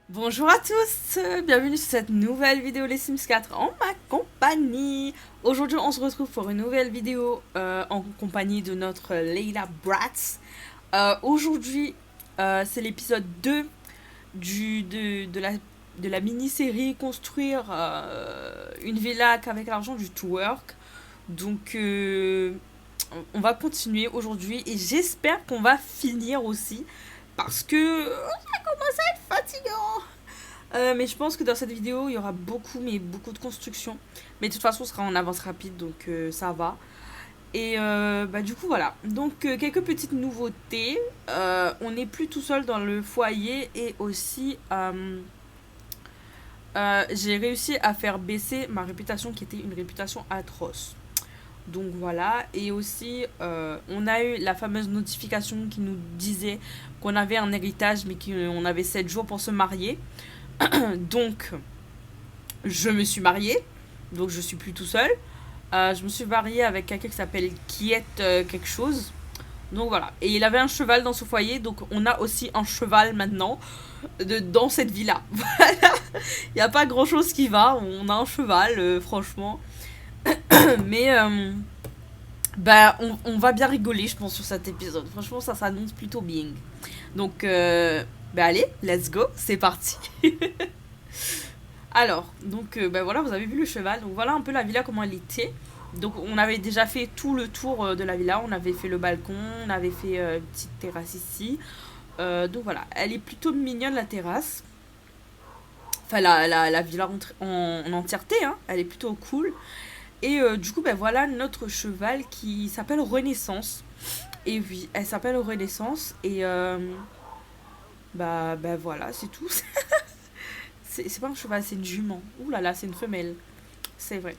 Bonjour à tous, bienvenue sur cette nouvelle vidéo Les Sims 4 en ma compagnie. Aujourd'hui on se retrouve pour une nouvelle vidéo en compagnie de notre Layla Bratz. Aujourd'hui c'est l'épisode 2 de la mini-série Construire une villa avec l'argent du Twork. Donc on va continuer aujourd'hui et j'espère qu'on va finir aussi parce que ça commence à être fatigant. Mais je pense que dans cette vidéo, il y aura beaucoup de construction. Mais de toute façon, ce sera en avance rapide, donc ça va. Et du coup, voilà. Donc, quelques petites nouveautés. On n'est plus tout seul dans le foyer et aussi, j'ai réussi à faire baisser ma réputation qui était une réputation atroce. Donc voilà, et aussi on a eu la fameuse notification qui nous disait qu'on avait un héritage mais qu'on avait 7 jours pour se marier. Donc je me suis mariée, donc je suis plus tout seul. Je me suis mariée avec quelqu'un qui s'appelle Kiet quelque chose. Donc voilà, et il avait un cheval dans ce foyer, donc on a aussi un cheval maintenant dans cette villa. Voilà, il n'y a pas grand chose qui va, on a un cheval franchement. Mais on va bien rigoler, je pense, sur cet épisode. Franchement, ça s'annonce plutôt bien. Donc, allez, let's go, c'est parti. Alors, donc, voilà, vous avez vu le cheval. Donc, voilà un peu la villa, comment elle était. Donc, on avait déjà fait tout le tour de la villa. On avait fait le balcon, on avait fait une petite terrasse ici. Donc, voilà, elle est plutôt mignonne, la terrasse. Enfin, la villa en entièreté, hein. Elle est plutôt cool. Et du coup, voilà notre cheval qui s'appelle Renaissance. Et oui, elle s'appelle Renaissance. Et voilà, c'est tout. C'est pas un cheval, c'est une jument. Ouh là là, c'est une femelle. C'est vrai.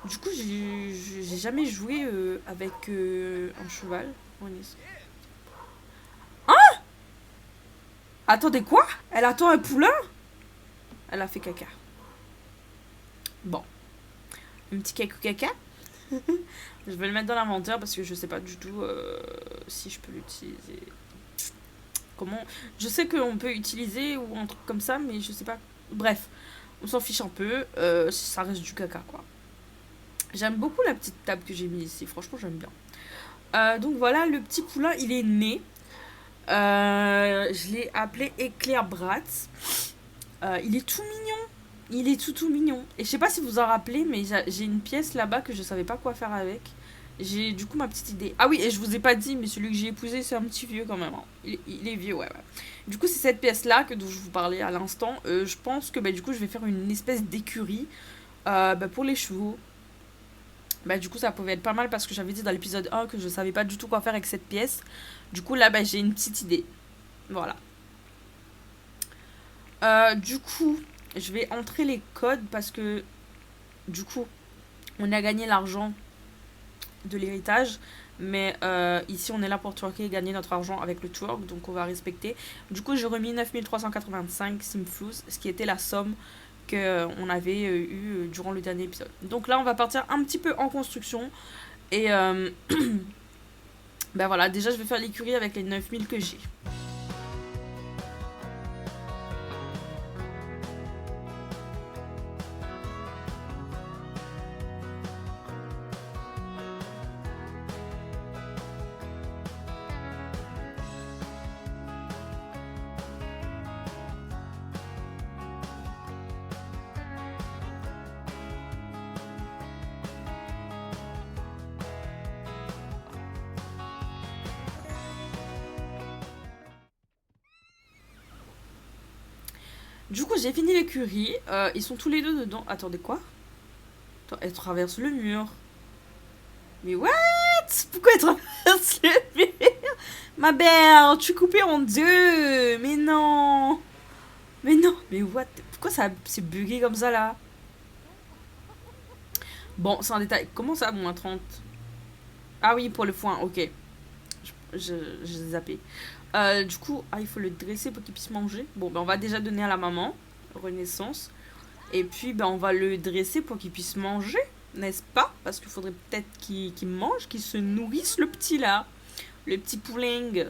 Du coup, j'ai jamais joué avec un cheval. Renaissance. Ah! Attendez, quoi? Elle attend un poulain? Elle a fait caca. Bon. Un petit caca. Je vais le mettre dans l'inventaire parce que je sais pas du tout si je peux l'utiliser. Comment? Je sais qu'on peut utiliser ou un truc comme ça, mais je sais pas. Bref, on s'en fiche un peu. Ça reste du caca, quoi. J'aime beaucoup la petite table que j'ai mise ici. Franchement, j'aime bien. Donc voilà, le petit poulain, il est né. Je l'ai appelé Éclair Bratz. Il est tout mignon. Il est tout mignon. Et je sais pas si vous vous en rappelez, mais j'ai une pièce là-bas que je savais pas quoi faire avec. J'ai du coup ma petite idée. Ah oui, et je vous ai pas dit, mais celui que j'ai épousé, c'est un petit vieux quand même. Hein. Il est vieux, ouais. Du coup, c'est cette pièce-là dont je vous parlais à l'instant. Je pense que du coup, je vais faire une espèce d'écurie pour les chevaux. Du coup, ça pouvait être pas mal parce que j'avais dit dans l'épisode 1 que je savais pas du tout quoi faire avec cette pièce. Du coup, là, j'ai une petite idée. Voilà. Du coup, je vais entrer les codes parce que du coup, on a gagné l'argent de l'héritage. Mais ici, on est là pour twerker et gagner notre argent avec le twerk. Donc, on va respecter. Du coup, j'ai remis 9385 simflouz, ce qui était la somme qu'on avait eu durant le dernier épisode. Donc là, on va partir un petit peu en construction. Et voilà, déjà, je vais faire l'écurie avec les 9000 que j'ai. Du coup, j'ai fini l'écurie. Ils sont tous les deux dedans. Attendez, quoi? Attends, elle traverse le mur. Mais what? Pourquoi elle traverse le mur? Ma belle, tu es coupée en deux. Mais non. Mais non. Mais what? Pourquoi ça s'est bugué comme ça, là? Bon, c'est un détail. Comment ça, moins 30? Ah oui, pour le foin, ok. J'ai zappé. Du coup, il faut le dresser pour qu'il puisse manger. Bon, on va déjà donner à la maman, Renaissance. Et puis, on va le dresser pour qu'il puisse manger, n'est-ce pas? Parce qu'il faudrait peut-être qu'il mange, qu'il se nourrisse, le petit là. Le petit pouling.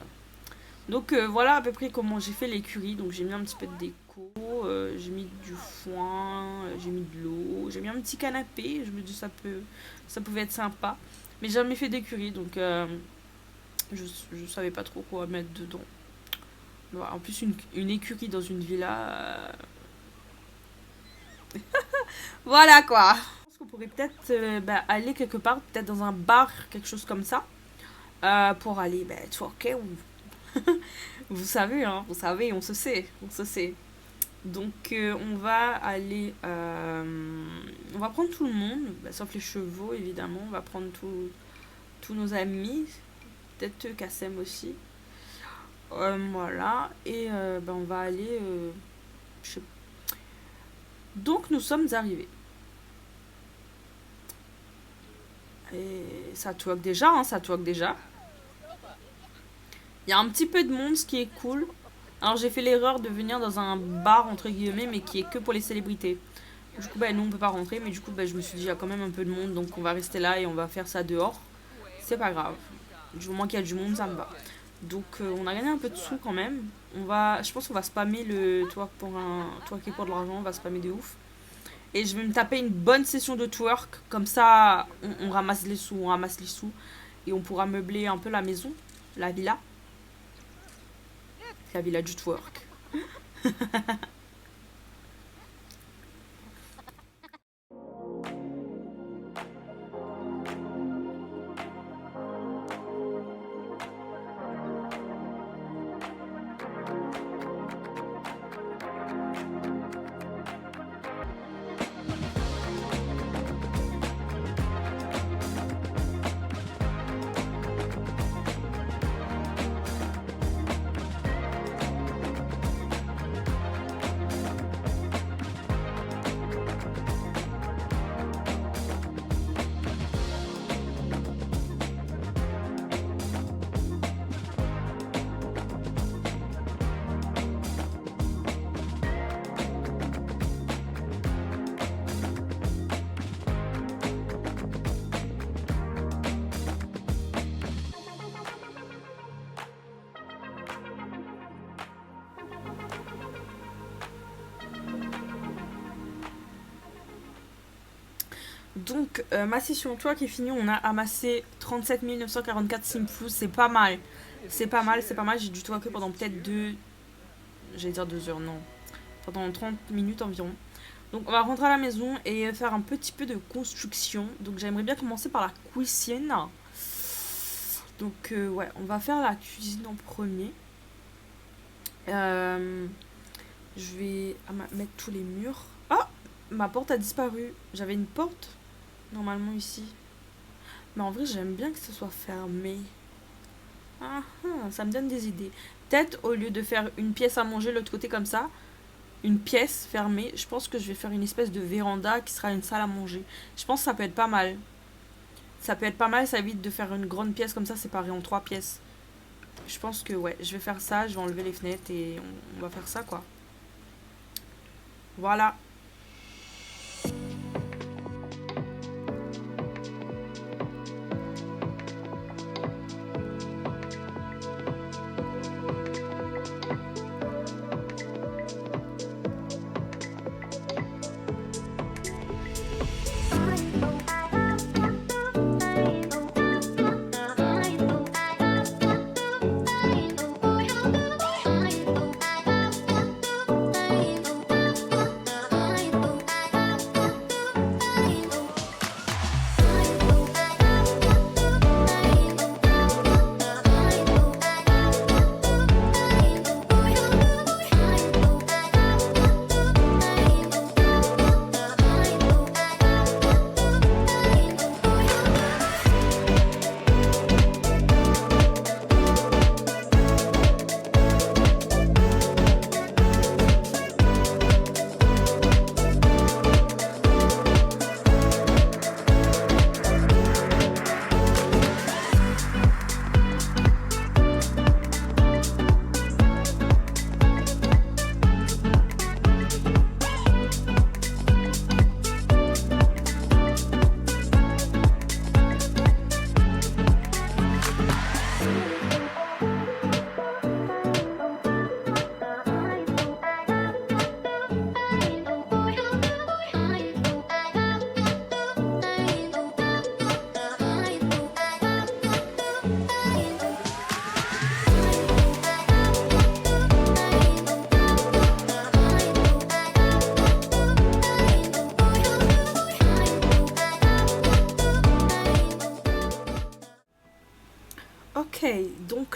Donc voilà à peu près comment j'ai fait l'écurie. Donc j'ai mis un petit peu de déco, j'ai mis du foin, j'ai mis de l'eau, j'ai mis un petit canapé. Je me dis ça pouvait être sympa. Mais j'ai jamais fait d'écurie donc je savais pas trop quoi mettre dedans. Voilà, en plus une écurie dans une villa. Voilà quoi. Je pense qu'on pourrait peut-être aller quelque part, peut-être dans un bar, quelque chose comme ça, pour aller twerker ou vous savez, hein, vous savez, on se sait. Donc on va aller, on va prendre tout le monde, sauf les chevaux évidemment, on va prendre tous nos amis, peut-être Kassem aussi. Voilà, et on va aller, je sais- donc nous sommes arrivés. Et ça twerk déjà, hein, ça twerk déjà. Il y a un petit peu de monde, ce qui est cool. Alors j'ai fait l'erreur de venir dans un bar entre guillemets, mais qui est que pour les célébrités. Du coup, nous on peut pas rentrer, mais du coup, je me suis dit, il y a quand même un peu de monde, donc on va rester là et on va faire ça dehors. C'est pas grave. Du moment qu'il y a du monde, ça me va. Donc on a gagné un peu de sous quand même. Je pense qu'on va spammer le toi qui est pour de l'argent, on va spammer de ouf. Et je vais me taper une bonne session de twerk, comme ça on ramasse les sous, et on pourra meubler un peu la maison, la villa, du twerk. Donc, ma session toi qui est finie, on a amassé 37 944 simfous, c'est pas mal. C'est pas mal, c'est pas mal. J'ai dû twerker pendant peut-être j'allais dire 2 heures, non. Pendant 30 minutes environ. Donc, on va rentrer à la maison et faire un petit peu de construction. Donc, j'aimerais bien commencer par la cuisine. Donc, ouais, on va faire la cuisine en premier. Euh, je vais mettre tous les murs. Ah, ma porte a disparu. J'avais une porte normalement ici. Mais en vrai, j'aime bien que ce soit fermé. Ah, ça me donne des idées. Peut-être au lieu de faire une pièce à manger de l'autre côté comme ça, une pièce fermée, je pense que je vais faire une espèce de véranda qui sera une salle à manger. Je pense que ça peut être pas mal. Ça peut être pas mal, ça évite de faire une grande pièce comme ça séparée en 3 pièces. Je pense que ouais, je vais faire ça, je vais enlever les fenêtres et on va faire ça quoi. Voilà.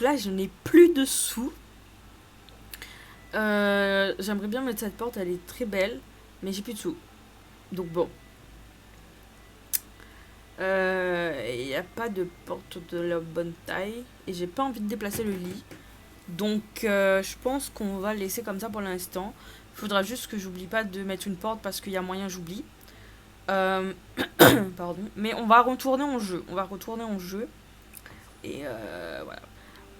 là, je n'ai plus de sous. J'aimerais bien mettre cette porte, elle est très belle. Mais j'ai plus de sous. Donc bon. Il n'y a pas de porte de la bonne taille. Et j'ai pas envie de déplacer le lit. Donc je pense qu'on va le laisser comme ça pour l'instant. Il faudra juste que j'oublie pas de mettre une porte parce qu'il y a moyen j'oublie. Pardon. Mais on va retourner en jeu. Et voilà.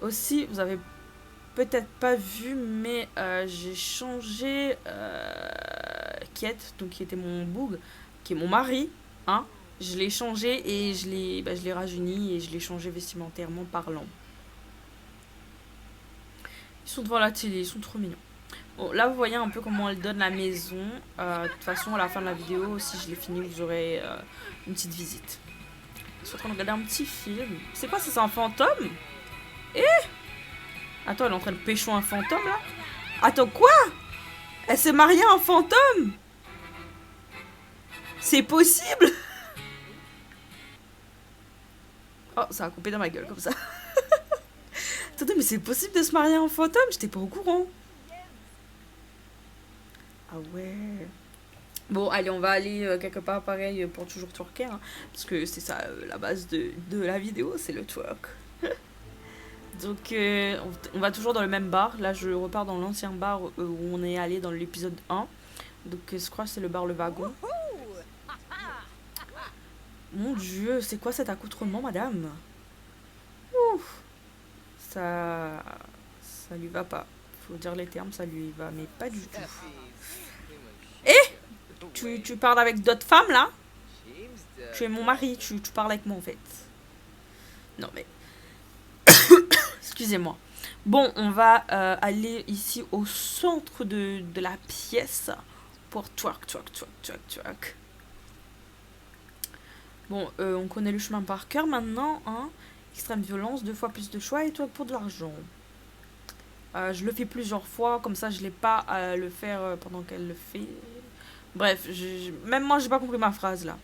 Aussi, vous avez peut-être pas vu, mais j'ai changé Kiet, donc qui était mon boug, qui est mon mari. Hein. Je l'ai changé et je l'ai rajeuni et je l'ai changé vestimentairement parlant. Ils sont devant la télé, ils sont trop mignons. Bon, là, vous voyez un peu comment elle donne la maison. De toute façon, à la fin de la vidéo, si je l'ai fini, vous aurez une petite visite. Je suis en train de regarder un petit film. C'est quoi ça, c'est un fantôme? Attends, elle est en train de pécho un fantôme, là? Attends, quoi? Elle s'est mariée à un fantôme? C'est possible? Oh, ça a coupé dans ma gueule, comme ça. Attendez, mais c'est possible de se marier à un fantôme? J'étais pas au courant. Ah ouais. Bon, allez, on va aller quelque part pareil pour toujours twerker. Hein, parce que c'est ça, la base de la vidéo, c'est le twerk. Donc, on va toujours dans le même bar. Là, je repars dans l'ancien bar où on est allé dans l'épisode 1. Donc, je crois que c'est le bar Le Wagon. Mon Dieu, c'est quoi cet accoutrement, madame? Ouf. Ça lui va pas. Faut dire les termes, ça lui va, mais pas du tout. Tu parles avec d'autres femmes, là? Tu es mon mari, tu parles avec moi, en fait. Non, mais... Excusez-moi. Bon, on va aller ici au centre de la pièce pour twerk. Bon, on connaît le chemin par cœur maintenant, hein. Extrême violence, 2 fois plus de choix et twerk pour de l'argent. Je le fais plusieurs fois, comme ça je l'ai pas à le faire pendant qu'elle le fait. Bref, même moi j'ai pas compris ma phrase là.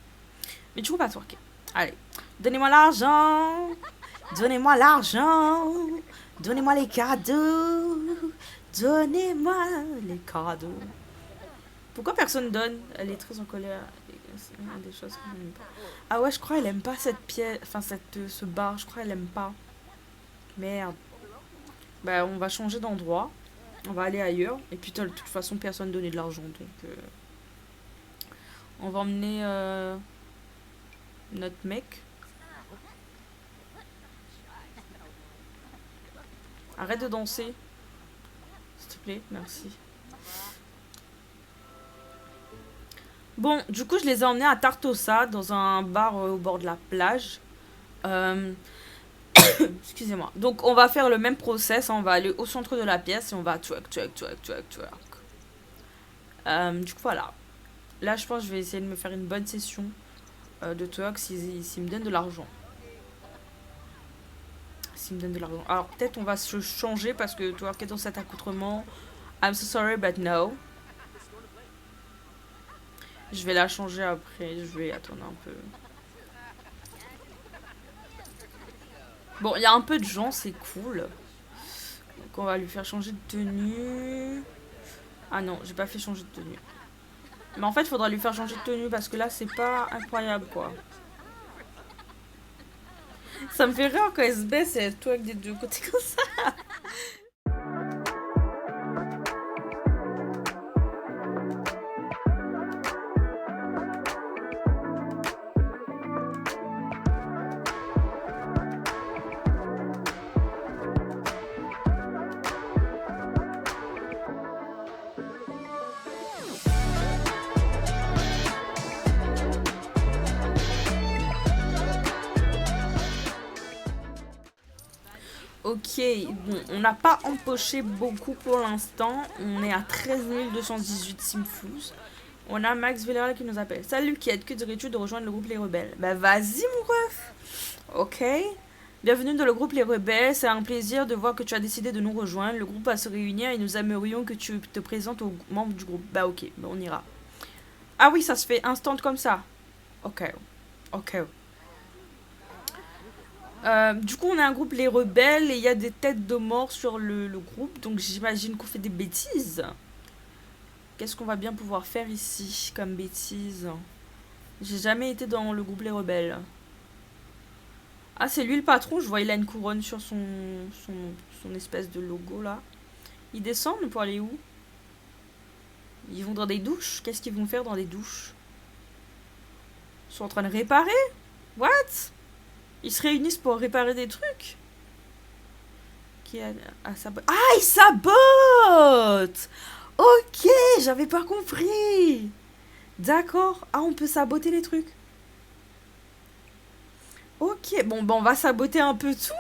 Mais du coup, on va twerker. Allez, donnez-moi l'argent. Donnez-moi l'argent. Donnez-moi les cadeaux. Donnez-moi les cadeaux. Pourquoi personne donne? Elle est très en colère. C'est des choses qu'elle n'aime pas. Ah ouais, je crois qu'elle aime pas cette pièce. Enfin, ce bar. Je crois qu'elle aime pas. Merde. Bah, on va changer d'endroit. On va aller ailleurs. Et puis, de toute façon, personne donnait de l'argent. Donc, on va emmener notre mec. Arrête de danser. S'il te plaît, merci. Bon, du coup, je les ai emmenés à Tartosa, dans un bar au bord de la plage. Excusez-moi. Donc, on va faire le même process. On va aller au centre de la pièce et on va twerk. Du coup, voilà. Là, je pense que je vais essayer de me faire une bonne session de twerk s'ils me donnent de l'argent. S'ils me donnent de l'argent. Alors, peut-être on va se changer parce que twerker dans cet accoutrement... I'm so sorry, but no. Je vais la changer après. Je vais attendre un peu. Bon, il y a un peu de gens, c'est cool. Donc, on va lui faire changer de tenue. Ah non, j'ai pas fait changer de tenue. Mais en fait, il faudra lui faire changer de tenue parce que là, c'est pas incroyable, quoi. Ça me fait rire quand elle se baisse et elle twerk des deux côtés comme ça. Ok, bon, on n'a pas empoché beaucoup pour l'instant. On est à 13 218 simfous. On a Max Villera qui nous appelle. Salut Kiet, que dirais-tu de rejoindre le groupe Les Rebelles? Bah vas-y mon ref. Ok. Bienvenue dans le groupe Les Rebelles. C'est un plaisir de voir que tu as décidé de nous rejoindre. Le groupe va se réunir et nous aimerions que tu te présentes aux membres du groupe. Bah ok, bah, on ira. Ah oui, ça se fait instant comme ça. Ok. Du coup, on a un groupe Les Rebelles et il y a des têtes de mort sur le groupe. Donc j'imagine qu'on fait des bêtises. Qu'est-ce qu'on va bien pouvoir faire ici comme bêtises? J'ai jamais été dans le groupe Les Rebelles. Ah, c'est lui le patron. Je vois, il a une couronne sur son, son espèce de logo là. Ils descendent pour aller où? Ils vont dans des douches? Qu'est-ce qu'ils vont faire dans des douches? Ils sont en train de réparer? What? Ils se réunissent pour réparer des trucs? Qui a, sabot... Ah, ils sabotent! Ok, j'avais pas compris. D'accord. Ah, on peut saboter les trucs. Ok, bon, on va saboter un peu tout.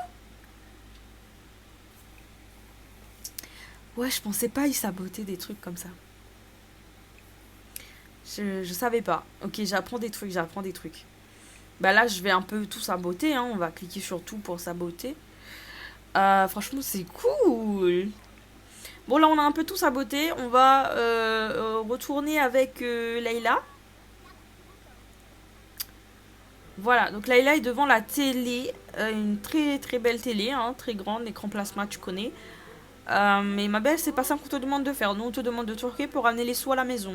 Ouais, je pensais pas y saboter des trucs comme ça. Je savais pas. Ok, j'apprends des trucs, j'apprends des trucs. Bah là, je vais un peu tout saboter, hein. On va cliquer sur tout pour saboter. Franchement, c'est cool. Bon, là, on a un peu tout saboté. On va retourner avec Layla. Voilà, donc Layla est devant la télé. Une très très belle télé, hein, très grande, écran plasma, tu connais. Mais ma belle, c'est pas ça qu'on te demande de faire. Nous, on te demande de twerker pour ramener les sous à la maison.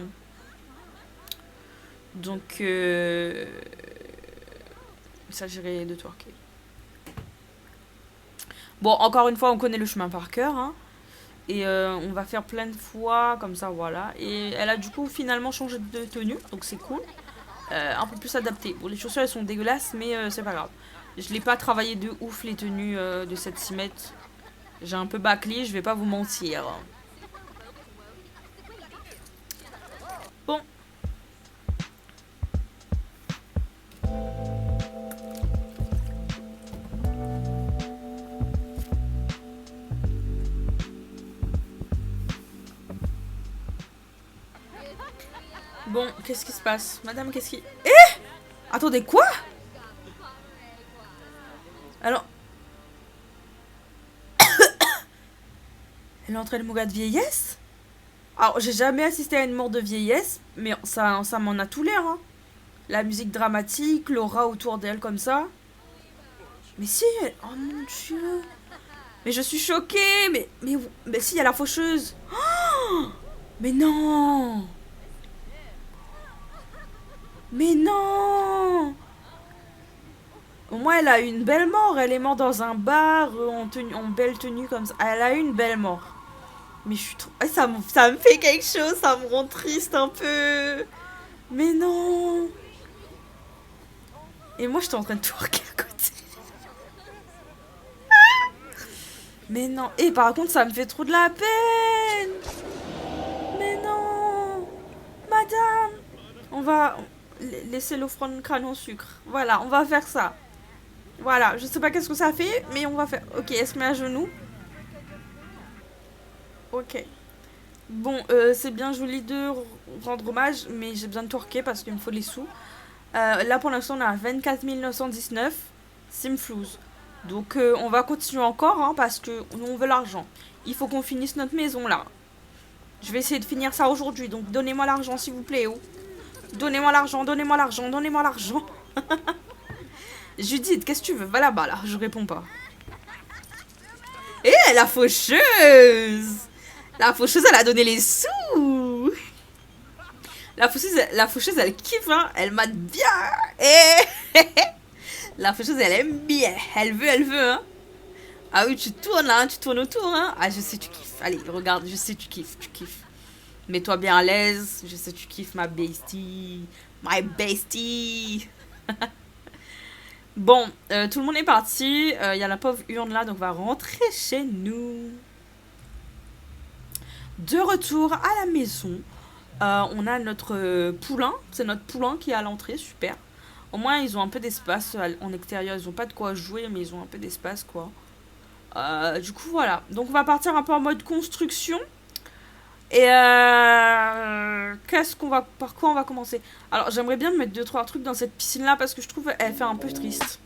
Donc, il s'agirait de twerker. Bon, encore une fois, on connaît le chemin par cœur, hein. Et on va faire plein de fois, comme ça, voilà. Et elle a du coup finalement changé de tenue, donc c'est cool. Un peu plus adapté. Bon, les chaussures, elles sont dégueulasses, mais c'est pas grave. Je l'ai pas travaillé de ouf, les tenues de cette cimette. J'ai un peu bâclé, je vais pas vous mentir. Bon. Bon, qu'est-ce qui se passe? Madame, qu'est-ce qui... Eh! Attendez, quoi? Alors... Elle est en train de mourir de vieillesse? Alors, j'ai jamais assisté à une mort de vieillesse, mais ça m'en a tout l'air, hein. La musique dramatique, l'aura autour d'elle comme ça. Mais si, oh mon dieu. Mais je suis choquée, mais si, il y a la faucheuse. Oh, mais non. Mais non. Au moins, elle a eu une belle mort. Elle est morte dans un bar, en belle tenue comme ça. Elle a eu une belle mort. Mais je suis trop... ça me fait quelque chose, ça me rend triste un peu. Mais non. Et moi, j'étais en train de twerker à côté. Mais non. Et par contre, ça me fait trop de la peine. Mais non. Madame. On va laisser l'offrande crâne au sucre. Voilà, on va faire ça. Voilà, je sais pas qu'est-ce que ça fait, mais on va faire... Ok, elle se met à genoux. Ok. Bon, c'est bien joli de rendre hommage, mais j'ai besoin de twerker parce qu'il me faut les sous. Là, pour l'instant, on a 24 919 Simflouz. Donc, on va continuer encore, hein, parce que nous, on veut l'argent. Il faut qu'on finisse notre maison, là. Je vais essayer de finir ça aujourd'hui, donc donnez-moi l'argent, s'il vous plaît. Oh. Donnez-moi l'argent, donnez-moi l'argent, donnez-moi l'argent. Judith, qu'est-ce que tu veux? Va là-bas, là. Je réponds pas. Eh, la faucheuse! La faucheuse, elle a donné les sous! La faucheuse, elle kiffe, hein. Elle mate bien. Eh. La faucheuse, elle aime bien. Elle veut, hein. Ah oui, tu tournes, hein. Tu tournes autour, hein. Ah, je sais, tu kiffes. Allez, regarde, je sais, tu kiffes, tu kiffes. Mets-toi bien à l'aise. Je sais, tu kiffes, ma bestie. My bestie. Bon, tout le monde est parti. Il y a la pauvre urne là, donc on va rentrer chez nous. De retour à la maison. On a notre poulain. C'est notre poulain qui est à l'entrée, super. Au moins, ils ont un peu d'espace en extérieur. Ils ont pas de quoi jouer, mais ils ont un peu d'espace, quoi. Du coup, voilà. Donc, on va partir un peu en mode construction. Et par quoi on va commencer? Alors, j'aimerais bien mettre 2-3 trucs dans cette piscine-là parce que je trouve qu'elle fait un peu triste.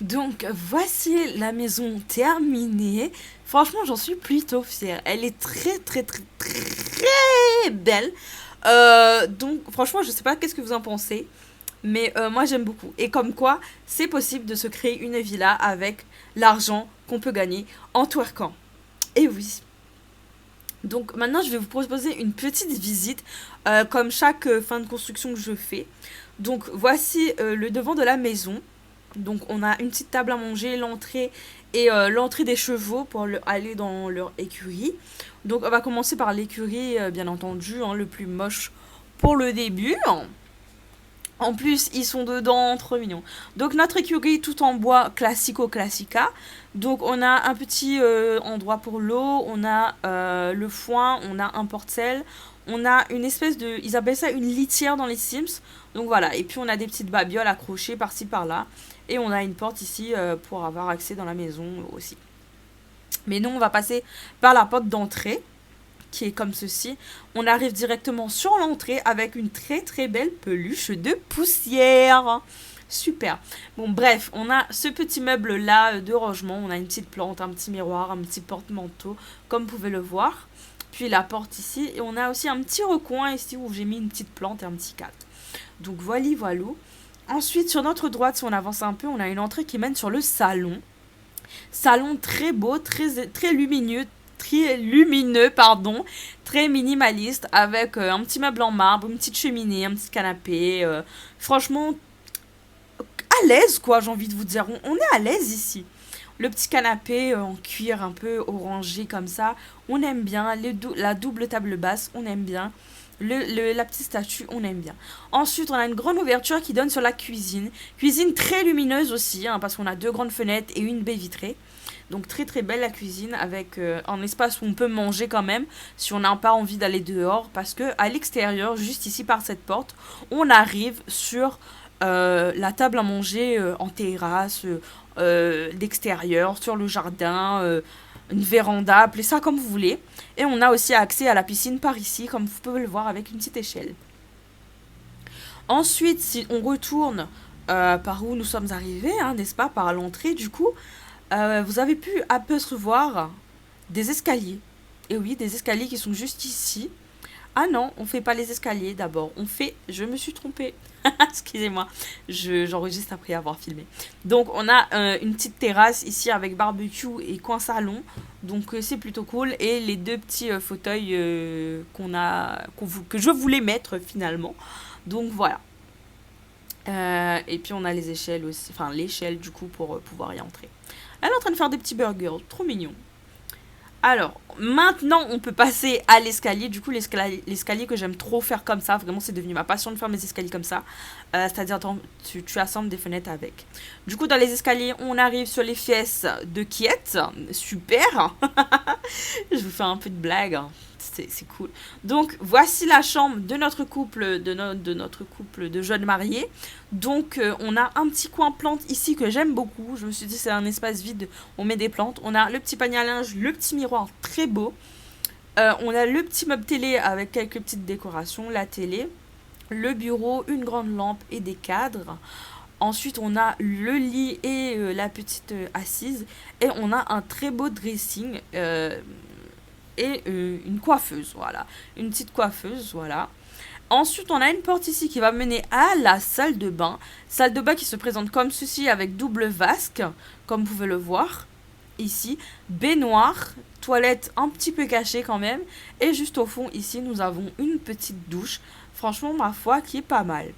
Donc voici la maison terminée. Franchement, j'en suis plutôt fière. Elle est très très très très belle. Donc franchement, je sais pas qu'est-ce que vous en pensez, mais moi j'aime beaucoup. Et comme quoi, c'est possible de se créer une villa avec l'argent qu'on peut gagner en twerkant. Et oui. Donc maintenant, je vais vous proposer une petite visite, comme chaque fin de construction que je fais. Donc voici le devant de la maison. Donc on a une petite table à manger, l'entrée et l'entrée des chevaux pour aller dans leur écurie. Donc on va commencer par l'écurie, bien entendu, hein, le plus moche pour le début. En plus, ils sont dedans, trop mignons. Donc notre écurie tout en bois classico-classica. Donc on a un petit endroit pour l'eau, on a le foin, on a un porte-sel, on a une espèce de... Ils appellent ça une litière dans les Sims. Donc voilà, et puis on a des petites babioles accrochées par-ci par-là. Et on a une porte ici pour avoir accès dans la maison aussi. Mais nous, on va passer par la porte d'entrée qui est comme ceci. On arrive directement sur l'entrée avec une très très belle peluche de poussière. Super. Bon, bref, on a ce petit meuble là de rangement. On a une petite plante, un petit miroir, un petit porte-manteau, comme vous pouvez le voir. Puis la porte ici. Et on a aussi un petit recoin ici où j'ai mis une petite plante et un petit cadre. Donc voilà, voilà. Ensuite, sur notre droite, si on avance un peu, on a une entrée qui mène sur le salon. Salon très beau, très lumineux, pardon, très minimaliste, avec un petit meuble en marbre, une petite cheminée, un petit canapé. Franchement, à l'aise, quoi, j'ai envie de vous dire. On est à l'aise ici. Le petit canapé en cuir un peu orangé comme ça, on aime bien. La double table basse, on aime bien. La petite statue, on aime bien. Ensuite, on a une grande ouverture qui donne sur la cuisine. Cuisine très lumineuse aussi, hein, parce qu'on a deux grandes fenêtres et une baie vitrée. Donc très très belle la cuisine avec un espace où on peut manger quand même si on n'a pas envie d'aller dehors. Parce que à l'extérieur, juste ici par cette porte, on arrive sur la table à manger en terrasse, d'extérieur, sur le jardin, une véranda, appelez ça comme vous voulez. Et on a aussi accès à la piscine par ici, comme vous pouvez le voir avec une petite échelle. Ensuite, si on retourne par où nous sommes arrivés, hein, n'est-ce pas, par l'entrée du coup, vous avez pu apercevoir des escaliers. Et oui, des escaliers qui sont juste ici. Ah non, on fait pas les escaliers d'abord. On fait... Je me suis trompée. Excusez-moi. J'enregistre après avoir filmé. Donc, on a une petite terrasse ici avec barbecue et coin salon. Donc, c'est plutôt cool. Et les deux petits fauteuils que je voulais mettre finalement. Donc, voilà. Et puis, on a les échelles aussi. Enfin, l'échelle du coup pour pouvoir y entrer. Elle est en train de faire des petits burgers. Trop mignon. Alors, maintenant, on peut passer à l'escalier. Du coup, l'escalier que j'aime trop faire comme ça, vraiment, c'est devenu ma passion de faire mes escaliers comme ça. C'est-à-dire, tu assembles des fenêtres avec. Du coup, dans les escaliers, on arrive sur les fesses de Kiet. Super. Je vous fais un peu de blague, hein. C'est cool. Donc, voici la chambre de notre couple, de notre couple de jeunes mariés. Donc, on a un petit coin plante ici que j'aime beaucoup. Je me suis dit, c'est un espace vide, on met des plantes. On a le petit panier à linge, le petit miroir très beau. On a le petit meuble télé avec quelques petites décorations, la télé, le bureau, une grande lampe et des cadres. Ensuite, on a le lit et la petite assise. Et on a un très beau dressing et une coiffeuse, voilà. Une petite coiffeuse, voilà. Ensuite, on a une porte ici qui va mener à la salle de bain. Salle de bain qui se présente comme ceci avec double vasque, comme vous pouvez le voir. Ici, baignoire, toilette un petit peu cachée quand même. Et juste au fond, ici, nous avons une petite douche. Franchement, ma foi, qui est pas mal.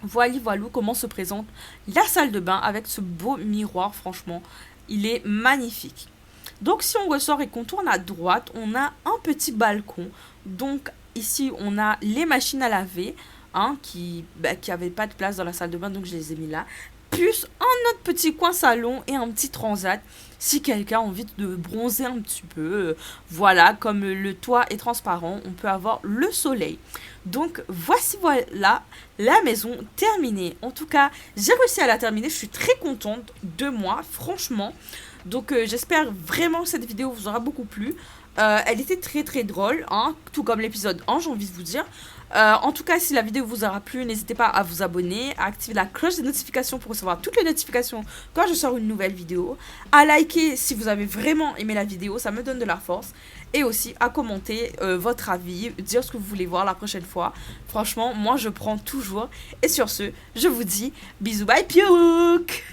Voilà, voilà comment se présente la salle de bain avec ce beau miroir, franchement. Il est magnifique. Donc, si on ressort et qu'on tourne à droite, on a un petit balcon. Donc, ici, on a les machines à laver, hein, qui n'avaient pas de place dans la salle de bain, donc je les ai mis là. Plus un autre petit coin salon et un petit transat, si quelqu'un a envie de bronzer un petit peu. Voilà, comme le toit est transparent, on peut avoir le soleil. Donc, voici voilà la maison terminée. En tout cas, j'ai réussi à la terminer. Je suis très contente de moi, franchement. Donc, j'espère vraiment que cette vidéo vous aura beaucoup plu. Elle était très très drôle, hein, tout comme l'épisode 1, j'ai envie de vous dire. En tout cas, si la vidéo vous aura plu, n'hésitez pas à vous abonner, à activer la cloche des notifications pour recevoir toutes les notifications quand je sors une nouvelle vidéo, à liker si vous avez vraiment aimé la vidéo, ça me donne de la force, et aussi à commenter votre avis, dire ce que vous voulez voir la prochaine fois. Franchement, moi je prends toujours. Et sur ce, je vous dis bisous, bye, piouk.